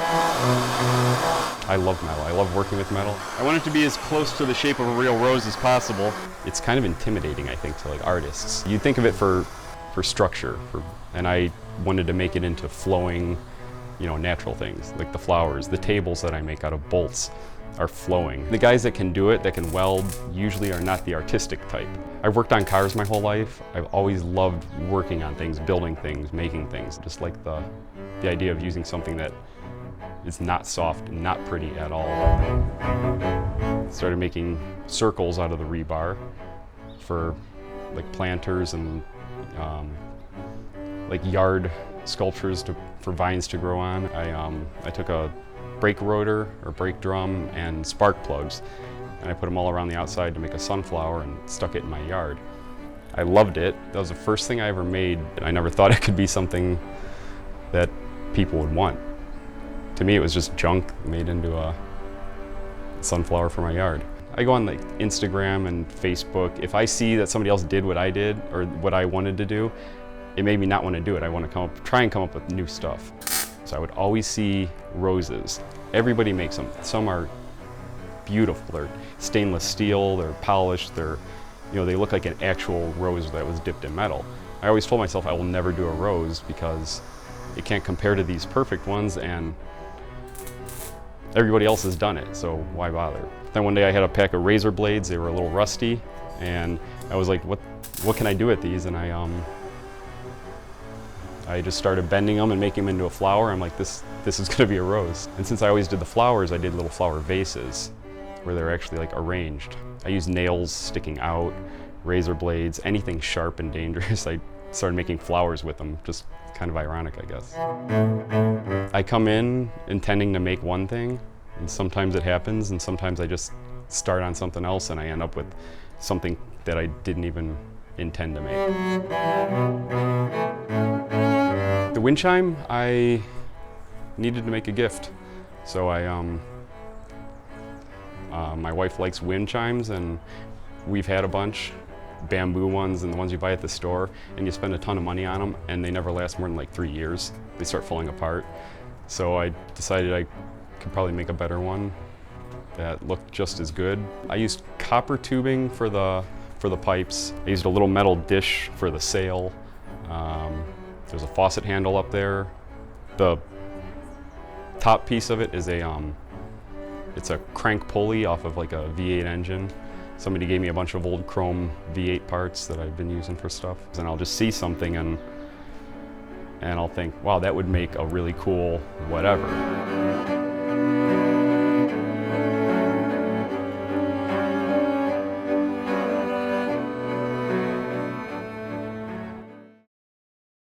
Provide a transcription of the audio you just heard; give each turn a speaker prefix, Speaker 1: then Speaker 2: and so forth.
Speaker 1: I love metal. I love working with metal. I want it to be as close to the shape of a real rose as possible. It's kind of intimidating, I think, to like artists. You think of it for structure, and I wanted to make it into flowing, natural things, like the flowers. The tables that I make out of bolts are flowing. The guys that can do it, that can weld, usually are not the artistic type. I've worked on cars my whole life. I've always loved working on things, building things, making things. Just like the idea of using something that is not soft, not pretty at all. Started making circles out of the rebar for like planters and like yard sculptures for vines to grow on. I took a brake rotor or brake drum and spark plugs, and I put them all around the outside to make a sunflower and stuck it in my yard. I loved it. That was the first thing I ever made. I never thought it could be something that people would want. To me, it was just junk made into a sunflower for my yard. I go on like Instagram and Facebook. If I see that somebody else did what I did or what I wanted to do, it made me not want to do it. I want to try and come up with new stuff. So I would always see roses. Everybody makes them. Some are beautiful. They're stainless steel, they're polished, they look like an actual rose that was dipped in metal. I always told myself I will never do a rose because it can't compare to these perfect ones, and everybody else has done it, so why bother? Then one day I had a pack of razor blades. They were a little rusty, and I was like, what can I do with these? And I just started bending them and making them into a flower. I'm like, this is gonna be a rose. And since I always did the flowers, I did little flower vases where they're actually like arranged. I used nails sticking out, razor blades, anything sharp and dangerous. I started making flowers with them, just kind of ironic, I guess. I come in intending to make one thing, and sometimes it happens, and sometimes I just start on something else and I end up with something that I didn't even intend to make. The wind chime, I needed to make a gift. So my wife likes wind chimes, and we've had a bunch. Bamboo ones and the ones you buy at the store, and you spend a ton of money on them and they never last more than like 3 years. They start falling apart. So I decided I could probably make a better one that looked just as good. I used copper tubing for the pipes. I used a little metal dish for the sail. There's a faucet handle up there. The top piece of it is it's a crank pulley off of like a V8 engine. Somebody gave me a bunch of old chrome V8 parts that I've been using for stuff. And I'll just see something and I'll think, wow, that would make a really cool whatever.